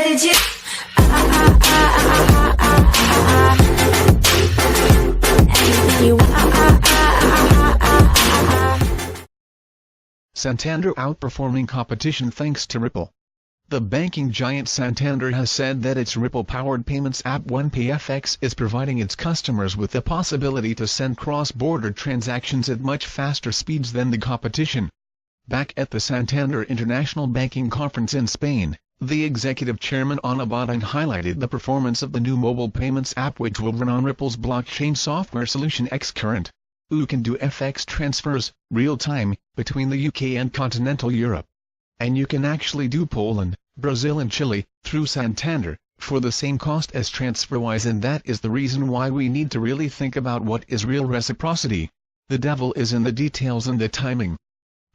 legit. Anything you want. Santander outperforming competition thanks to Ripple. The banking giant Santander has said that its Ripple-powered payments app OnePayFX is providing its customers with the possibility to send cross-border transactions at much faster speeds than the competition. Back at the Santander International Banking Conference in Spain, the executive chairman Ana Botín highlighted the performance of the new mobile payments app, which will run on Ripple's blockchain software solution xCurrent. You can do FX transfers, real-time, between the UK and continental Europe. And you can actually do Poland, Brazil and Chile, through Santander, for the same cost as TransferWise, and that is the reason why we need to really think about what is real reciprocity. The devil is in the details and the timing.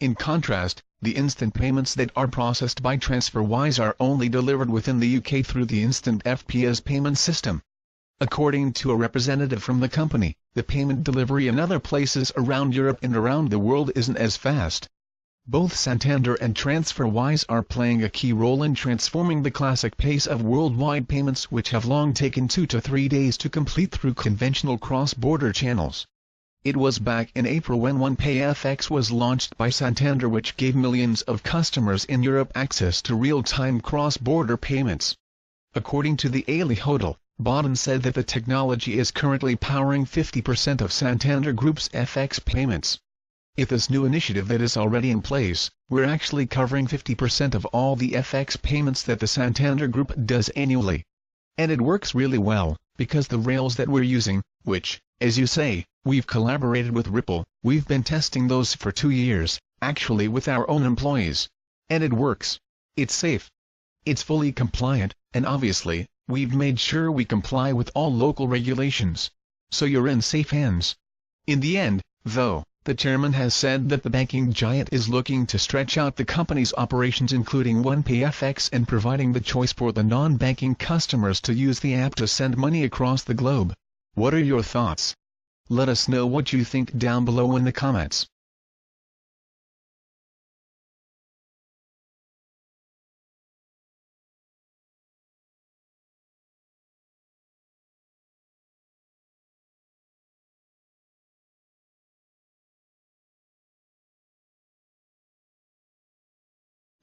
In contrast, the instant payments that are processed by TransferWise are only delivered within the UK through the Instant FPS payment system. According to a representative from the company, the payment delivery in other places around Europe and around the world isn't as fast. Both Santander and TransferWise are playing a key role in transforming the classic pace of worldwide payments, which have long taken 2 to 3 days to complete through conventional cross-border channels. It was back in April when OnePayFX was launched by Santander, which gave millions of customers in Europe access to real-time cross-border payments. According to the Daily Hodl, Botín said that the technology is currently powering 50% of Santander Group's FX payments. With this new initiative that is already in place, we're actually covering 50% of all the FX payments that the Santander Group does annually. And it works really well, because the rails that we're using, which, as you say, we've collaborated with Ripple, we've been testing those for 2 years, actually with our own employees. And it works. It's safe. It's fully compliant, and obviously, we've made sure we comply with all local regulations. So you're in safe hands. In the end, though, the chairman has said that the banking giant is looking to stretch out the company's operations, including OnePayFX, and providing the choice for the non-banking customers to use the app to send money across the globe. What are your thoughts? Let us know what you think down below in the comments.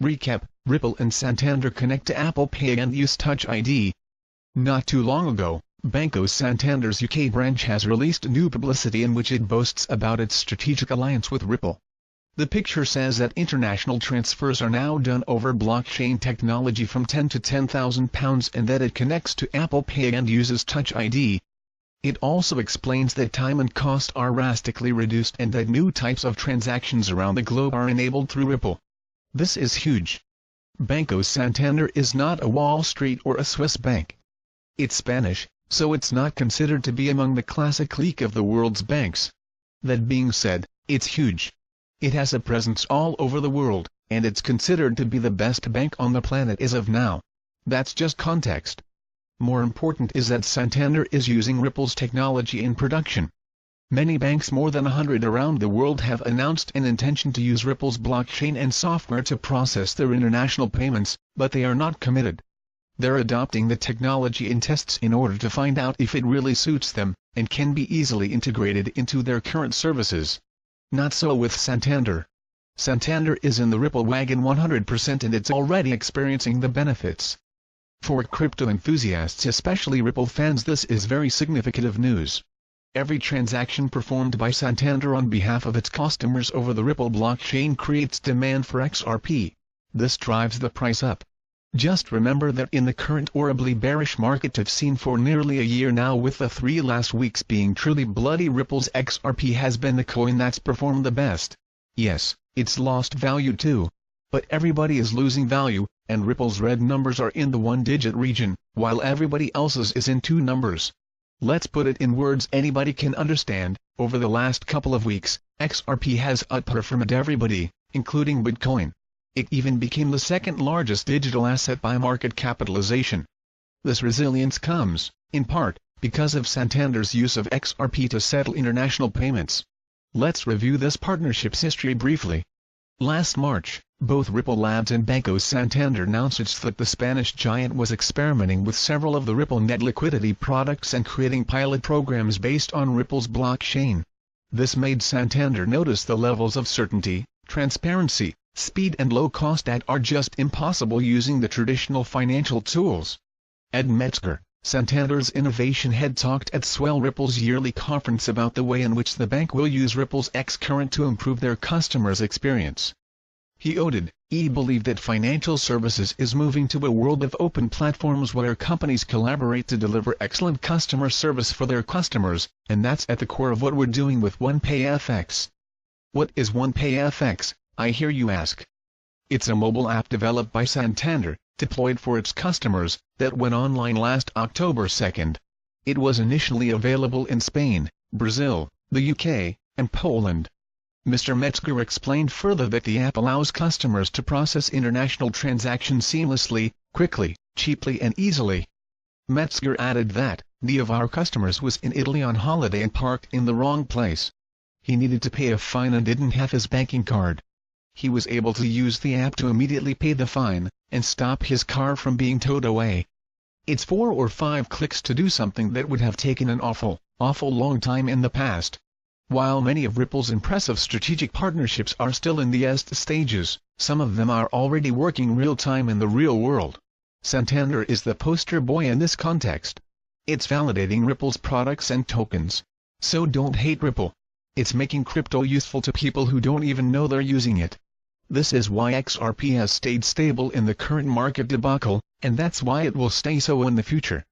Recap: Ripple and Santander connect to Apple Pay and use Touch ID. Not too long ago, Banco Santander's UK branch has released new publicity in which it boasts about its strategic alliance with Ripple. The picture says that international transfers are now done over blockchain technology from £10 to £10,000 and that it connects to Apple Pay and uses Touch ID. It also explains that time and cost are drastically reduced and that new types of transactions around the globe are enabled through Ripple. This is huge. Banco Santander is not a Wall Street or a Swiss bank. It's Spanish, so it's not considered to be among the classic clique of the world's banks. That being said, it's huge. It has a presence all over the world, and it's considered to be the best bank on the planet as of now. That's just context. More important is that Santander is using Ripple's technology in production. Many banks, more than 100 around the world, have announced an intention to use Ripple's blockchain and software to process their international payments, but they are not committed. They're adopting the technology in tests in order to find out if it really suits them, and can be easily integrated into their current services. Not so with Santander. Santander is in the Ripple wagon 100% and it's already experiencing the benefits. For crypto enthusiasts, especially Ripple fans, this is very significant news. Every transaction performed by Santander on behalf of its customers over the Ripple blockchain creates demand for XRP. This drives the price up. Just remember that in the current horribly bearish market we've seen for nearly a year now, with the 3 last weeks being truly bloody, Ripple's XRP has been the coin that's performed the best. Yes, it's lost value too. But everybody is losing value, and Ripple's red numbers are in the 1-digit region, while everybody else's is in 2 numbers. Let's put it in words anybody can understand. Over the last couple of weeks, XRP has outperformed everybody, including Bitcoin. It even became the second largest digital asset by market capitalization. This resilience comes, in part, because of Santander's use of XRP to settle international payments. Let's review this partnership's history briefly. Last March, both Ripple Labs and Banco Santander announced that the Spanish giant was experimenting with several of the Ripple net liquidity products and creating pilot programs based on Ripple's blockchain. This made Santander notice the levels of certainty, transparency, speed and low cost that are just impossible using the traditional financial tools. Ed Metzger, Santander's innovation head, talked at Swell Ripple's yearly conference about the way in which the bank will use Ripple's X-Current to improve their customers' experience. He noted, "We believe that financial services is moving to a world of open platforms where companies collaborate to deliver excellent customer service for their customers, and that's at the core of what we're doing with OnePayFX." What is OnePayFX, I hear you ask? It's a mobile app developed by Santander, deployed for its customers, that went online last October 2nd. It was initially available in Spain, Brazil, the UK, and Poland. Mr. Metzger explained further that the app allows customers to process international transactions seamlessly, quickly, cheaply and easily. Metzger added that, "One of our customers was in Italy on holiday and parked in the wrong place. He needed to pay a fine and didn't have his banking card. He was able to use the app to immediately pay the fine, and stop his car from being towed away. It's 4 or 5 clicks to do something that would have taken an awful long time in the past." While many of Ripple's impressive strategic partnerships are still in the early stages, some of them are already working real-time in the real world. Santander is the poster boy in this context. It's validating Ripple's products and tokens. So don't hate Ripple. It's making crypto useful to people who don't even know they're using it. This is why XRP has stayed stable in the current market debacle, and that's why it will stay so in the future.